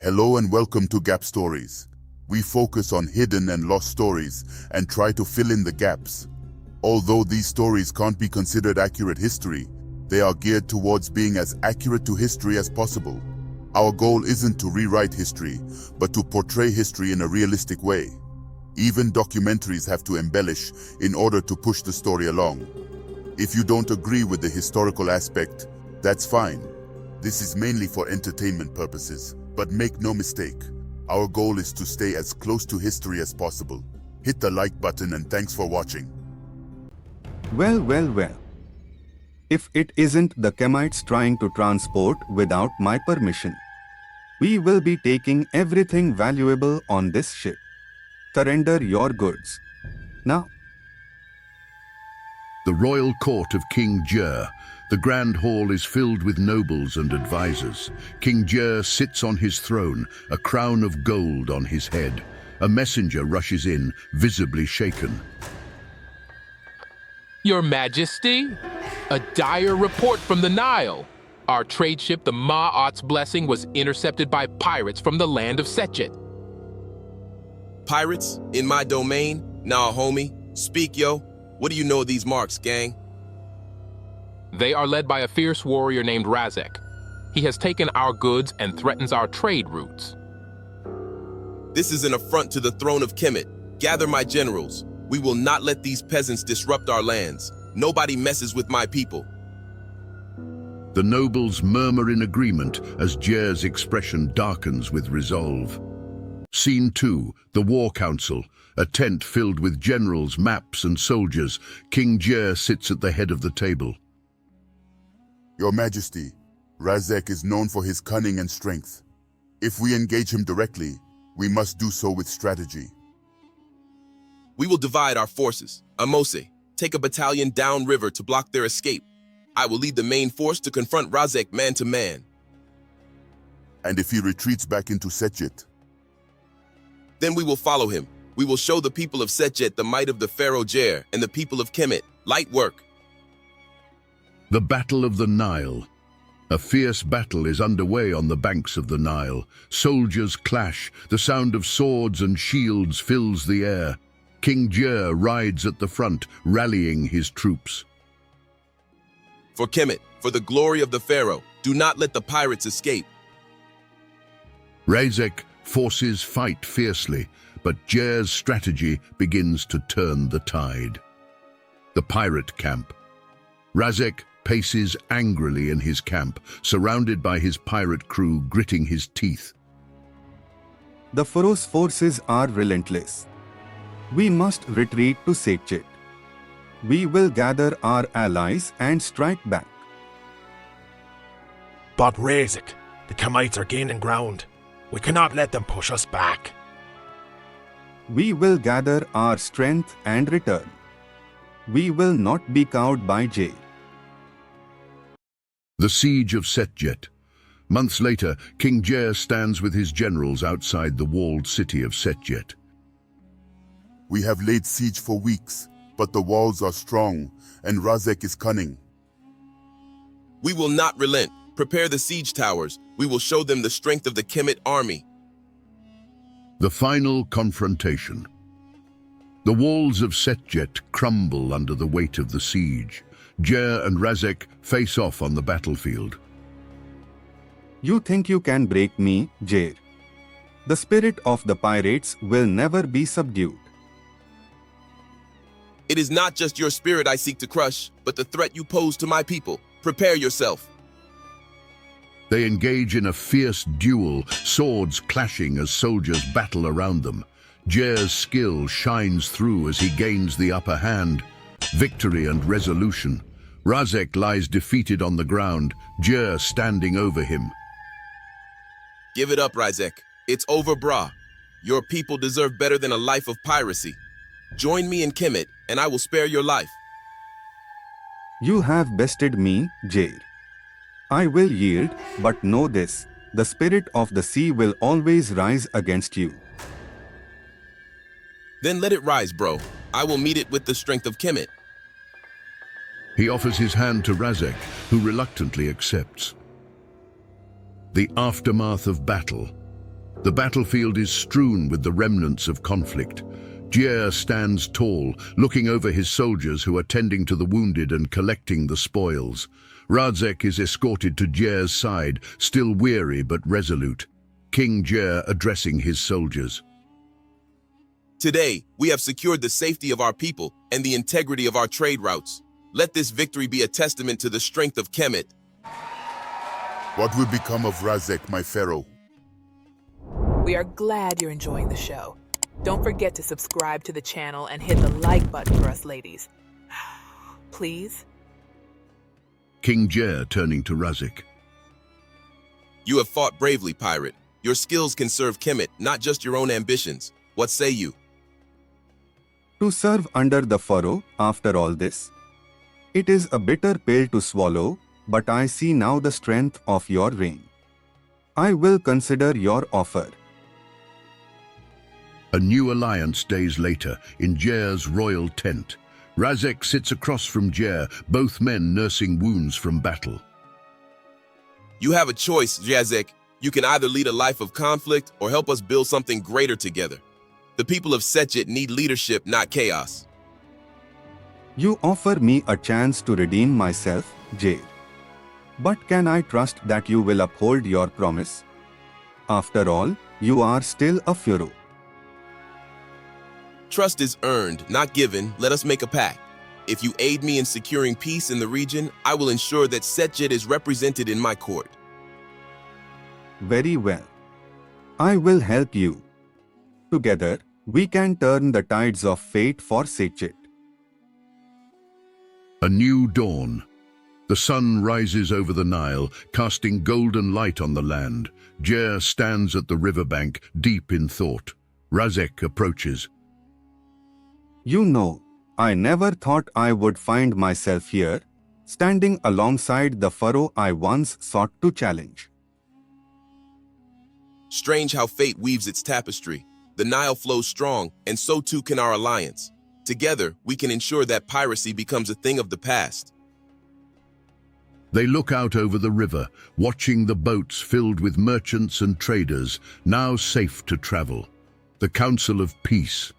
Hello and welcome to Gap Stories. We focus on hidden and lost stories and try to fill in the gaps. Although these stories can't be considered accurate history, they are geared towards being as accurate to history as possible. Our goal isn't to rewrite history, but to portray history in a realistic way. Even documentaries have to embellish in order to push the story along. If you don't agree with the historical aspect, that's fine. This is mainly for entertainment purposes. But make no mistake, our goal is to stay as close to history as possible. Hit the like button and thanks for watching. Well. If it isn't the Kemites trying to transport without my permission, we will be taking everything valuable on this ship. Surrender your goods. Now. The royal court of King Djer. The grand hall is filled with nobles and advisors. King Djer sits on his throne, a crown of gold on his head. A messenger rushes in, visibly shaken. Your Majesty, a dire report from the Nile. Our trade ship, the Ma'at's Blessing, was intercepted by pirates from the land of Setjet. Pirates? In my domain? Nah, homie. Speak, yo. What do you know of these marks, gang? They are led by a fierce warrior named Razek. He has taken our goods and threatens our trade routes. This is an affront to the throne of Kemet. Gather my generals. We will not let these peasants disrupt our lands. Nobody messes with my people. The nobles murmur in agreement as Djer's expression darkens with resolve. Scene 2, the War Council. A tent filled with generals, maps and soldiers. King Djer sits at the head of the table. Your Majesty, Razek is known for his cunning and strength. If we engage him directly, we must do so with strategy. We will divide our forces. Amose, take a battalion downriver to block their escape. I will lead the main force to confront Razek man to man. And if he retreats back into Setjet? Then we will follow him. We will show the people of Setjet the might of the Pharaoh Djer and the people of Kemet. Light work. The Battle of the Nile. A fierce battle is underway on the banks of the Nile. Soldiers clash, the sound of swords and shields fills the air. King Djer rides at the front, rallying his troops. For Kemet, for the glory of the Pharaoh, do not let the pirates escape. Razek forces fight fiercely, but Djer's strategy begins to turn the tide. The pirate camp. Razek paces angrily in his camp, surrounded by his pirate crew gritting his teeth. The Pharaohs' forces are relentless. We must retreat to Setjet. We will gather our allies and strike back. But Razek, the Kemites are gaining ground. We cannot let them push us back. We will gather our strength and return. We will not be cowed by Djer. The siege of Setjet. Months later, King Djer stands with his generals outside the walled city of Setjet. We have laid siege for weeks, but the walls are strong, and Razek is cunning. We will not relent. Prepare the siege towers. We will show them the strength of the Kemet army. The final confrontation. The walls of Setjet crumble under the weight of the siege. Djer and Razek face off on the battlefield. You think you can break me, Djer? The spirit of the pirates will never be subdued. It is not just your spirit I seek to crush, but the threat you pose to my people. Prepare yourself. They engage in a fierce duel, swords clashing as soldiers battle around them. Djer's skill shines through as he gains the upper hand. Victory and resolution. Razek lies defeated on the ground, Djer standing over him. Give it up, Razek. It's over, brah. Your people deserve better than a life of piracy. Join me in Kemet, and I will spare your life. You have bested me, Djer. I will yield, but know this, the spirit of the sea will always rise against you. Then let it rise, bro. I will meet it with the strength of Kemet. He offers his hand to Razek, who reluctantly accepts. The aftermath of battle. The battlefield is strewn with the remnants of conflict. Djer stands tall, looking over his soldiers who are tending to the wounded and collecting the spoils. Razek is escorted to Djer's side, still weary but resolute. King Djer addressing his soldiers. Today, we have secured the safety of our people and the integrity of our trade routes. Let this victory be a testament to the strength of Kemet. What will become of Razek, my pharaoh? We are glad you're enjoying the show. Don't forget to subscribe to the channel and hit the like button for us ladies. Please? King Djer turning to Razek. You have fought bravely, pirate. Your skills can serve Kemet, not just your own ambitions. What say you? To serve under the Pharaoh after all this. It is a bitter pill to swallow, but I see now the strength of your reign. I will consider your offer. A new alliance days later, in Djer's royal tent. Razek sits across from Djer, both men nursing wounds from battle. You have a choice, Razek. You can either lead a life of conflict or help us build something greater together. The people of Setjet need leadership, not chaos. You offer me a chance to redeem myself, Djer. But can I trust that you will uphold your promise? After all, you are still a pharaoh. Trust is earned, not given. Let us make a pact. If you aid me in securing peace in the region, I will ensure that Setjet is represented in my court. Very well. I will help you. Together, we can turn the tides of fate for Setjet. A new dawn. The sun rises over the Nile, casting golden light on the land. Djer stands at the riverbank, deep in thought. Razek approaches. You know, I never thought I would find myself here, standing alongside the pharaoh I once sought to challenge. Strange how fate weaves its tapestry. The Nile flows strong, and so too can our alliance. Together, we can ensure that piracy becomes a thing of the past. They look out over the river, watching the boats filled with merchants and traders, now safe to travel. The Council of Peace.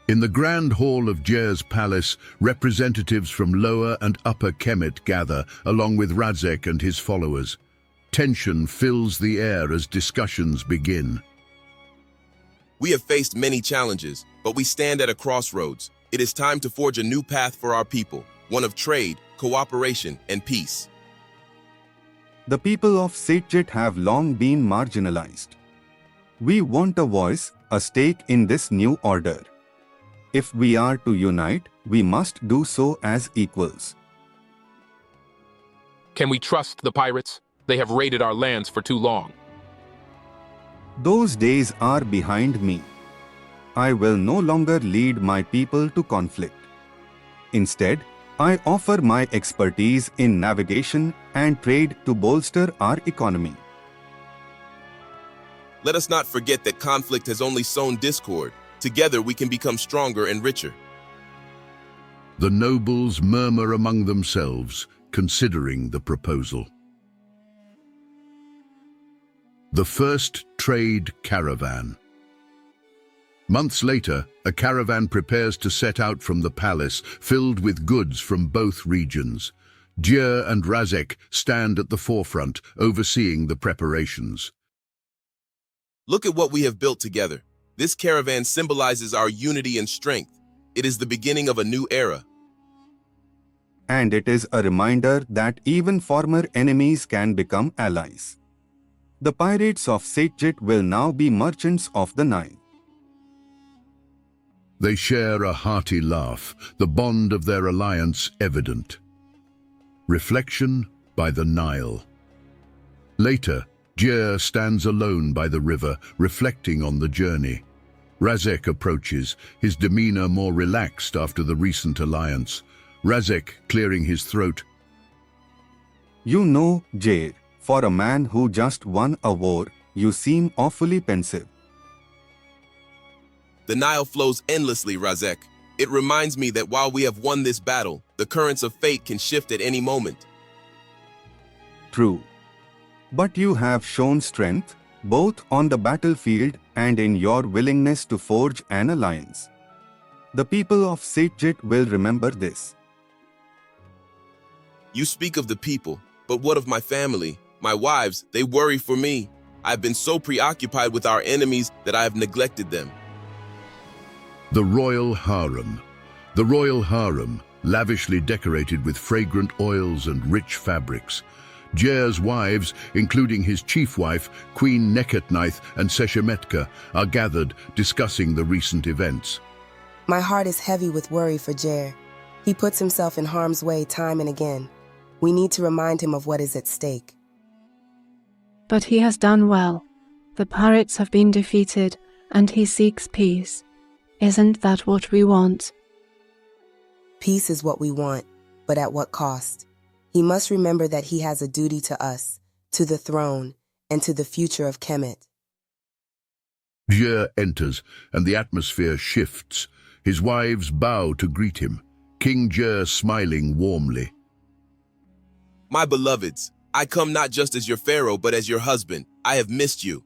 In the grand hall of Djer's palace, representatives from Lower and Upper Kemet gather, along with Razek and his followers. Tension fills the air as discussions begin. We have faced many challenges, but we stand at a crossroads. It is time to forge a new path for our people, one of trade, cooperation, and peace. The people of Setjet have long been marginalized. We want a voice, a stake in this new order. If we are to unite, we must do so as equals. Can we trust the pirates? They have raided our lands for too long. Those days are behind me. I will no longer lead my people to conflict. Instead, I offer my expertise in navigation and trade to bolster our economy. Let us not forget that conflict has only sown discord. Together we can become stronger and richer. The nobles murmur among themselves, considering the proposal. The first trade caravan. Months later, a caravan prepares to set out from the palace, filled with goods from both regions. Djer and Razek stand at the forefront, overseeing the preparations. Look at what we have built together. This caravan symbolizes our unity and strength. It is the beginning of a new era. And it is a reminder that even former enemies can become allies. The pirates of Setjet will now be merchants of the Nile. They share a hearty laugh, the bond of their alliance evident. Reflection by the Nile. Later, Djer stands alone by the river, reflecting on the journey. Razek approaches, his demeanor more relaxed after the recent alliance. Razek clearing his throat. You know, Djer, for a man who just won a war, you seem awfully pensive. The Nile flows endlessly, Razek. It reminds me that while we have won this battle, the currents of fate can shift at any moment. True. But you have shown strength, both on the battlefield and in your willingness to forge an alliance. The people of Satyajit will remember this. You speak of the people, but what of my family? My wives, they worry for me. I've been so preoccupied with our enemies that I have neglected them. The royal harem. The royal harem, lavishly decorated with fragrant oils and rich fabrics. Djer's wives, including his chief wife, Queen Neketnaith and Seshemetka, are gathered discussing the recent events. My heart is heavy with worry for Djer. He puts himself in harm's way time and again. We need to remind him of what is at stake. But he has done well. The pirates have been defeated, and he seeks peace. Isn't that what we want? Peace is what we want, but at what cost? He must remember that he has a duty to us, to the throne, and to the future of Kemet. Djer enters, and the atmosphere shifts. His wives bow to greet him, King Djer smiling warmly. My beloveds, I come not just as your pharaoh, but as your husband. I have missed you.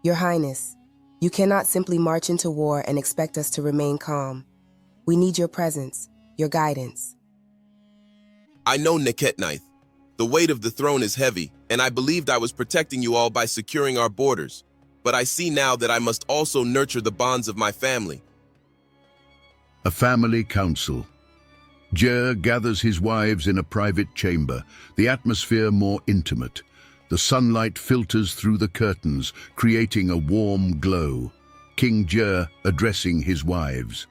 Your Highness, you cannot simply march into war and expect us to remain calm. We need your presence, your guidance. I know, Neketnaith. The weight of the throne is heavy, and I believed I was protecting you all by securing our borders. But I see now that I must also nurture the bonds of my family. A family council. Djer gathers his wives in a private chamber, the atmosphere more intimate. The sunlight filters through the curtains, creating a warm glow. King Djer addressing his wives.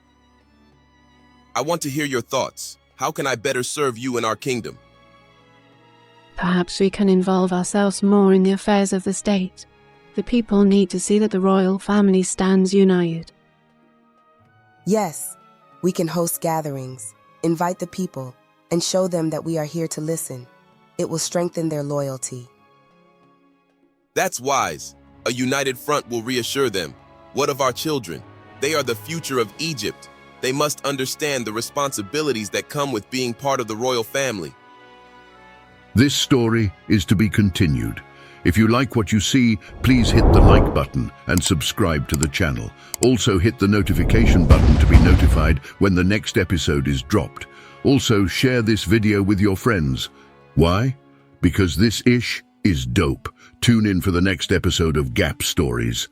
I want to hear your thoughts. How can I better serve you in our kingdom? Perhaps we can involve ourselves more in the affairs of the state. The people need to see that the royal family stands united. Yes, we can host gatherings, invite the people, and show them that we are here to listen. It will strengthen their loyalty. That's wise. A united front will reassure them. What of our children? They are the future of Egypt. They must understand the responsibilities that come with being part of the royal family. This story is to be continued. If you like what you see, please hit the like button and subscribe to the channel. Also hit the notification button to be notified when the next episode is dropped. Also share this video with your friends. Why? Because this ish is dope. Tune in for the next episode of Gap Stories.